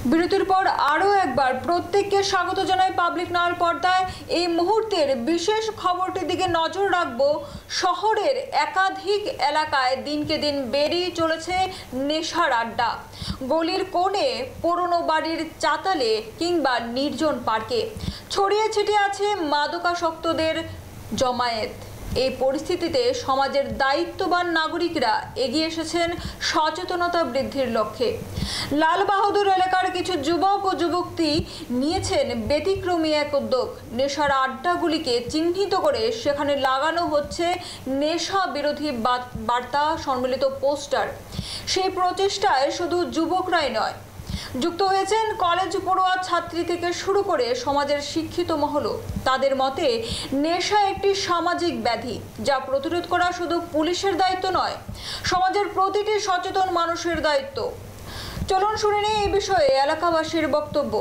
বিরতির পর আরও একবার প্রত্যেককে স্বাগত জানাই পাবলিক নয়ার পর্দায়। এই মুহূর্তের বিশেষ খবরটির দিকে নজর রাখবো। শহরের একাধিক এলাকায় দিনকে দিন বেড়েই চলেছে নেশার আড্ডা। গলির কোণে, পুরনো বাড়ির চাতালে কিংবা নির্জন পার্কে ছড়িয়ে ছিটিয়ে আছে মাদকাসক্তদের জমায়েত। এই পরিস্থিতিতে সমাজের দায়িত্ববান নাগরিকরা এগিয়ে এসেছেন সচেতনতা বৃদ্ধির লক্ষ্যে। লালবাহাদুর এলাকার কিছু যুবক ও যুবতী নিয়েছেন ব্যতিক্রমী এক উদ্যোগ। নেশার আড্ডাগুলিকে চিহ্নিত করে সেখানে লাগানো হচ্ছে নেশা বিরোধী বার্তা সম্মিলিত পোস্টার। সেই প্রচেষ্টায় শুধু যুবকরাই নয়, যুক্ত হয়েছেন কলেজ পড়ুয়া ছাত্রী থেকে শুরু করে সমাজের শিক্ষিত মহলও। তাদের মতে নেশা একটি সামাজিক ব্যাধি, যা প্রতিরোধ করা শুধু পুলিশের দায়িত্ব নয়, সমাজের প্রতিটি সচেতন মানুষের দায়িত্ব। চলুন শুনে নিই এই বিষয়ে এলাকাবাসীর বক্তব্য।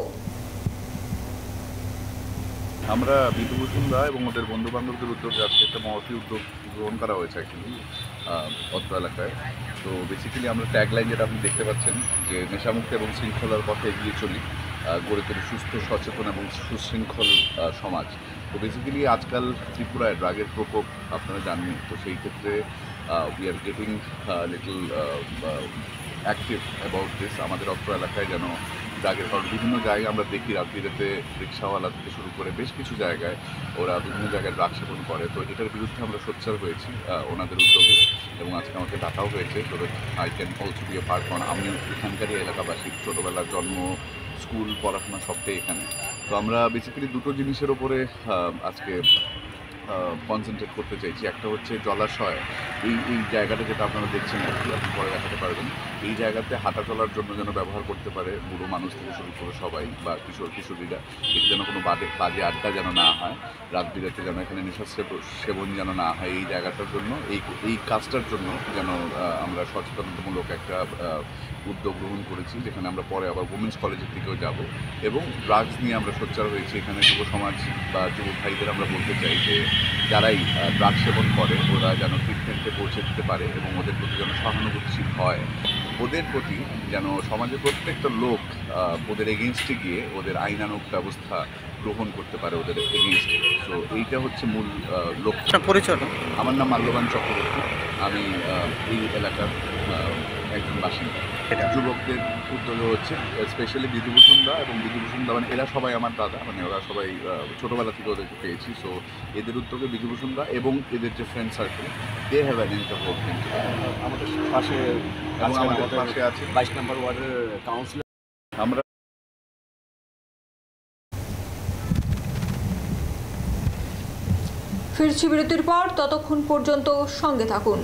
আমরা বিধুভূষণ দা এবং ওদের বন্ধু বান্ধবদের উদ্যোগে আজকে একটা মহতি উদ্যোগ গ্রহণ করা হয়েছে অ্যাকচুয়ালি অত্র এলাকায়। তো বেসিক্যালি আমরা ট্যাগলাইন যেটা আপনি দেখতে পাচ্ছেন যে নেশামুক্ত এবং শৃঙ্খলার পথে এগিয়ে চলি, গড়ে তুলি সুস্থ, সচেতন এবং সুশৃঙ্খল সমাজ। তো বেসিক্যালি আজকাল ত্রিপুরায় ড্রাগের প্রকোপ আপনারা জানেন। তো সেই ক্ষেত্রে we are getting little active about this. আমাদের অত্র এলাকায় যেন ড্রাগের কারণ বিভিন্ন জায়গায় আমরা দেখি রাত্রিরাতে রিক্সাওয়ালা থেকে শুরু করে বেশ কিছু জায়গায় ওরা বিভিন্ন জায়গায় ড্রাগ সেবন করে। তো এটার বিরুদ্ধে আমরা সোচ্চার হয়েছি ওনাদের উদ্যোগে, এবং আজকে আমাকে ডাকাও হয়েছে। তো I can also B A part, কারণ আমি এখানকারই এলাকাবাসী, ছোটোবেলার জন্ম, স্কুল, পড়াশোনা সবটাই এখানে। তো আমরা বেসিক্যালি দুটো জিনিসের ওপরে আজকে কনসেন্ট্রেট করতে চাইছি। একটা হচ্ছে জলাশয়, এই জায়গাটা যেটা আপনারা দেখছেন আর কি, আপনি পরে দেখাতে পারবেন। এই জায়গাতে হাঁটা চলার জন্য যেন ব্যবহার করতে পারে বুড়ো মানুষ থেকে শুরু করে সবাই, বা কিশোর কিশোরীরা। এটি যেন কোনো বাজে আড্ডা যেন না হয়, রাত বিরাতে যেন এখানে নেশার সেবন যেন না হয়। এই জায়গাটার জন্য, এই কাজটার জন্য যেন আমরা সচেতনতামূলক একটা উদ্যোগ গ্রহণ করেছি, যেখানে আমরা পরে আবার উমেন্স কলেজের দিকেও যাব। এবং ড্রাগস নিয়ে আমরা সোচ্চার হয়েছি এখানে। যুব সমাজ বা যুব ভাইদের আমরা বলতে চাই যে যারাই ড্রাগ সেবন করে ওরা যেন ট্রিটমেন্টে পৌঁছে দিতে পারে, এবং ওদের প্রতি যেন সহানুভূতিশীল হয়। ওদের প্রতি যেন সমাজের প্রত্যেকটা লোক ওদের এগেনস্টে গিয়ে ওদের আইনানুগ ব্যবস্থা গ্রহণ করতে পারে ওদের এগেনস্টে। তো এইটা হচ্ছে মূল লক্ষ্য। পরিচয়, আমার নাম মাল্যবান চক্রবর্তী, আমি এই এলাকার একজন বাসিন্দা। যুবকদের উদ্যোগে হচ্ছে স্পেশালি বিধুভূষণ দা এবং বিধুভূষণ দা, মানে এরা সবাই আমার দাদা, মানে ওরা সবাই ছোটোবেলা থেকে ওদেরকে পেয়েছি। সো এদের উদ্যোগে বিধুভূষণ দা এবং এদের যে friend circle, they have arranged the whole thing. আমাদের পাশে এবং আমাদের পাশে আছে 22 নম্বর ওয়ার্ডের কাউন্সিলর। আমরা ফিরছি বিরতির পর, ততক্ষণ পর্যন্ত সঙ্গে থাকুন।